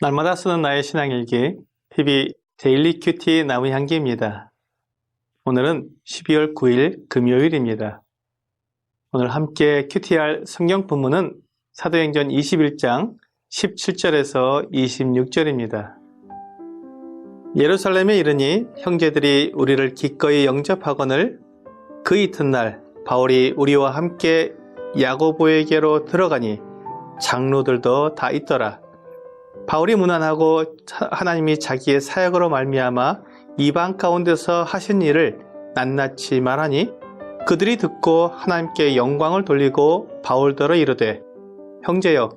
날마다 쓰는 나의 신앙일기, PB 데일리 큐티 나무향기입니다. 오늘은 12월 9일 금요일입니다. 오늘 함께 큐티할 성경 본문은 사도행전 21장 17절에서 26절입니다. 예루살렘에 이르니 형제들이 우리를 기꺼이 영접하거늘 그 이튿날 바울이 우리와 함께 야고보에게로 들어가니 장로들도 다 있더라. 바울이 문안하고 하나님이 자기의 사역으로 말미암아 이방 가운데서 하신 일을 낱낱이 말하니 그들이 듣고 하나님께 영광을 돌리고 바울더러 이르되 형제여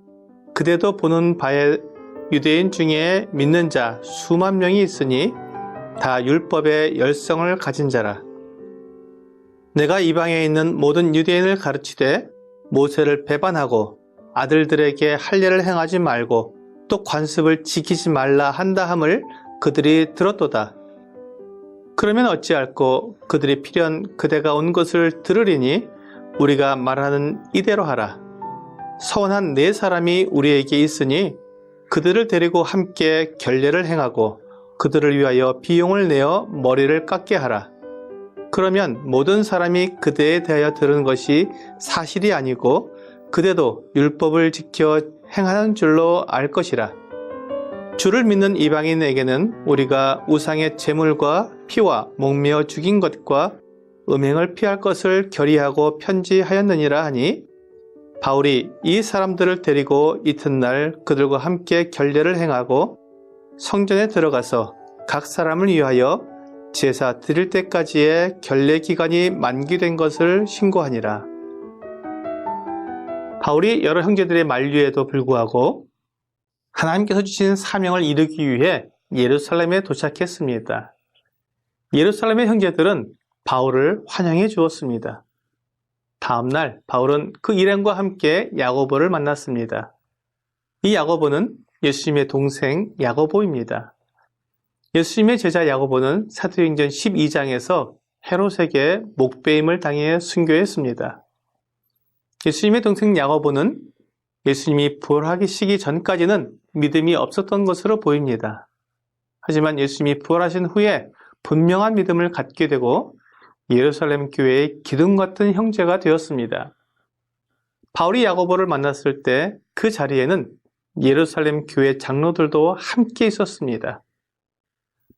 그대도 보는 바에 유대인 중에 믿는 자 수만 명이 있으니 다 율법의 열성을 가진 자라. 내가 이방에 있는 모든 유대인을 가르치되 모세를 배반하고 아들들에게 할례를 행하지 말고 또 관습을 지키지 말라 한다 함을 그들이 들었도다. 그러면 어찌할꼬 그들이 필연 그대가 온 것을 들으리니 우리가 말하는 이대로 하라. 서원한 네 사람이 우리에게 있으니 그들을 데리고 함께 결례를 행하고 그들을 위하여 비용을 내어 머리를 깎게 하라. 그러면 모든 사람이 그대에 대하여 들은 것이 사실이 아니고 그대도 율법을 지켜 행하는 줄로 알 것이라. 주를 믿는 이방인에게는 우리가 우상의 제물과 피와 목매어 죽인 것과 음행을 피할 것을 결의하고 편지하였느니라 하니 바울이 이 사람들을 데리고 이튿날 그들과 함께 결례를 행하고 성전에 들어가서 각 사람을 위하여 제사 드릴 때까지의 결례 기간이 만기된 것을 신고하니라. 바울이 여러 형제들의 만류에도 불구하고 하나님께서 주신 사명을 이루기 위해 예루살렘에 도착했습니다. 예루살렘의 형제들은 바울을 환영해 주었습니다. 다음 날 바울은 그 일행과 함께 야고보를 만났습니다. 이 야고보는 예수님의 동생 야고보입니다. 예수님의 제자 야고보는 사도행전 12장에서 헤롯에게 목베임을 당해 순교했습니다. 예수님의 동생 야고보는 예수님이 부활하시기 전까지는 믿음이 없었던 것으로 보입니다. 하지만 예수님이 부활하신 후에 분명한 믿음을 갖게 되고 예루살렘 교회의 기둥 같은 형제가 되었습니다. 바울이 야고보를 만났을 때 그 자리에는 예루살렘 교회 장로들도 함께 있었습니다.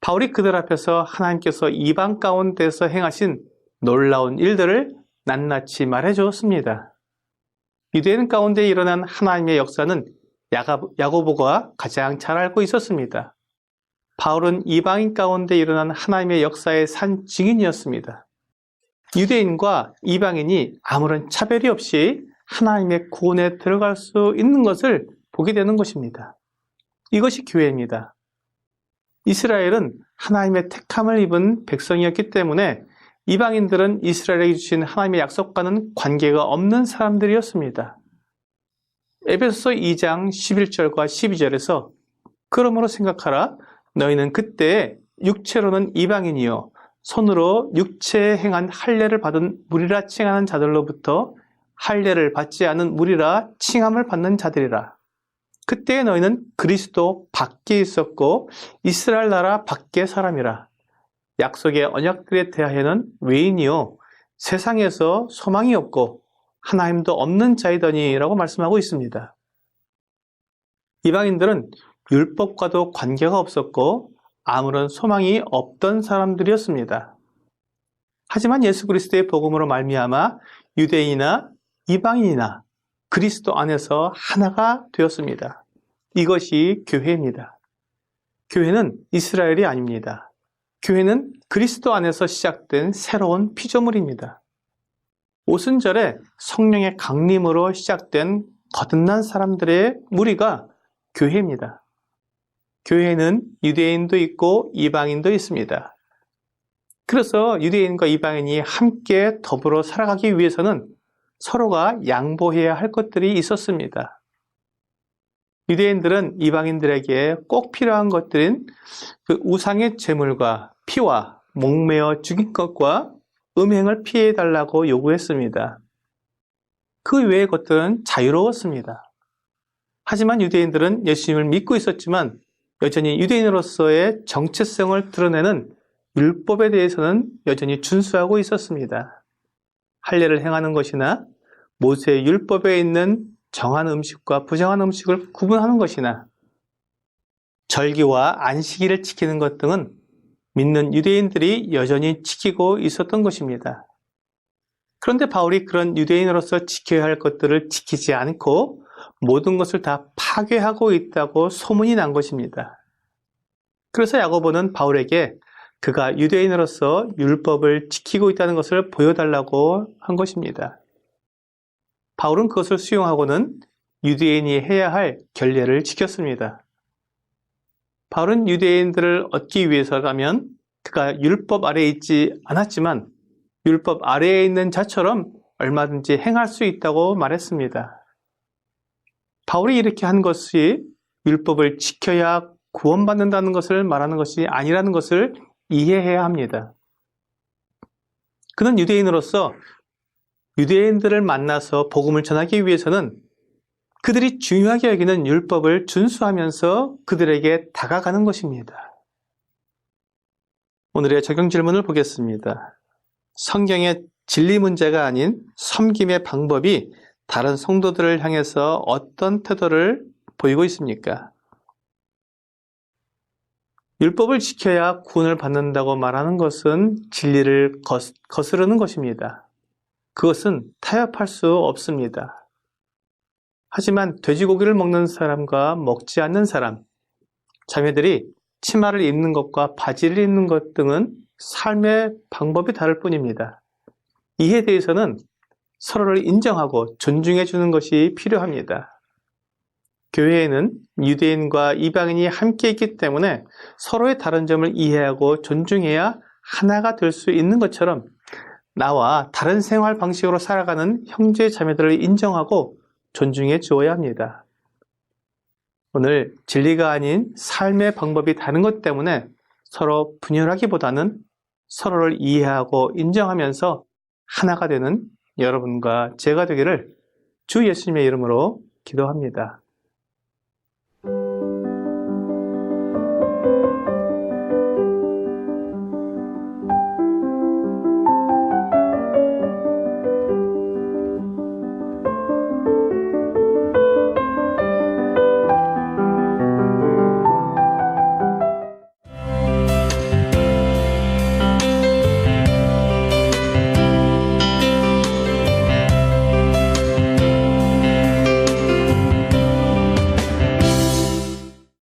바울이 그들 앞에서 하나님께서 이방 가운데서 행하신 놀라운 일들을 낱낱이 말해 주었습니다. 유대인 가운데 일어난 하나님의 역사는 야고보가 가장 잘 알고 있었습니다. 바울은 이방인 가운데 일어난 하나님의 역사의 산 증인이었습니다. 유대인과 이방인이 아무런 차별이 없이 하나님의 구원에 들어갈 수 있는 것을 보게 되는 것입니다. 이것이 교회입니다. 이스라엘은 하나님의 택함을 입은 백성이었기 때문에 이방인들은 이스라엘에게 주신 하나님의 약속과는 관계가 없는 사람들이었습니다. 에베소서 2장 11절과 12절에서 그러므로 생각하라 너희는 그때 육체로는 이방인이요 손으로 육체에 행한 할례를 받은 무리라 칭하는 자들로부터 할례를 받지 않은 무리라 칭함을 받는 자들이라. 그때 너희는 그리스도 밖에 있었고 이스라엘 나라 밖의 사람이라. 약속의 언약들에 대하여는 외인이요 세상에서 소망이 없고 하나님도 없는 자이더니 라고 말씀하고 있습니다. 이방인들은 율법과도 관계가 없었고 아무런 소망이 없던 사람들이었습니다. 하지만 예수 그리스도의 복음으로 말미암아 유대인이나 이방인이나 그리스도 안에서 하나가 되었습니다. 이것이 교회입니다. 교회는 이스라엘이 아닙니다. 교회는 그리스도 안에서 시작된 새로운 피조물입니다. 오순절에 성령의 강림으로 시작된 거듭난 사람들의 무리가 교회입니다. 교회에는 유대인도 있고 이방인도 있습니다. 그래서 유대인과 이방인이 함께 더불어 살아가기 위해서는 서로가 양보해야 할 것들이 있었습니다. 유대인들은 이방인들에게 꼭 필요한 것들인 그 우상의 제물과 피와 목매어 죽인 것과 음행을 피해달라고 요구했습니다. 그 외의 것들은 자유로웠습니다. 하지만 유대인들은 예수님을 믿고 있었지만 여전히 유대인으로서의 정체성을 드러내는 율법에 대해서는 여전히 준수하고 있었습니다. 할례를 행하는 것이나 모세의 율법에 있는 정한 음식과 부정한 음식을 구분하는 것이나 절기와 안식일을 지키는 것 등은 믿는 유대인들이 여전히 지키고 있었던 것입니다. 그런데 바울이 그런 유대인으로서 지켜야 할 것들을 지키지 않고 모든 것을 다 파괴하고 있다고 소문이 난 것입니다. 그래서 야고보는 바울에게 그가 유대인으로서 율법을 지키고 있다는 것을 보여달라고 한 것입니다. 바울은 그것을 수용하고는 유대인이 해야 할 결례를 지켰습니다. 바울은 유대인들을 얻기 위해서라면 그가 율법 아래에 있지 않았지만 율법 아래에 있는 자처럼 얼마든지 행할 수 있다고 말했습니다. 바울이 이렇게 한 것이 율법을 지켜야 구원받는다는 것을 말하는 것이 아니라는 것을 이해해야 합니다. 그는 유대인으로서 유대인들을 만나서 복음을 전하기 위해서는 그들이 중요하게 여기는 율법을 준수하면서 그들에게 다가가는 것입니다. 오늘의 적용 질문을 보겠습니다. 성경의 진리 문제가 아닌 섬김의 방법이 다른 성도들을 향해서 어떤 태도를 보이고 있습니까? 율법을 지켜야 구원을 받는다고 말하는 것은 진리를 거스르는 것입니다. 그것은 타협할 수 없습니다. 하지만 돼지고기를 먹는 사람과 먹지 않는 사람, 자매들이 치마를 입는 것과 바지를 입는 것 등은 삶의 방법이 다를 뿐입니다. 이에 대해서는 서로를 인정하고 존중해 주는 것이 필요합니다. 교회에는 유대인과 이방인이 함께 있기 때문에 서로의 다른 점을 이해하고 존중해야 하나가 될 수 있는 것처럼 나와 다른 생활 방식으로 살아가는 형제 자매들을 인정하고 존중해 주어야 합니다. 오늘 진리가 아닌 삶의 방법이 다른 것 때문에 서로 분열하기보다는 서로를 이해하고 인정하면서 하나가 되는 여러분과 제가 되기를 주 예수님의 이름으로 기도합니다.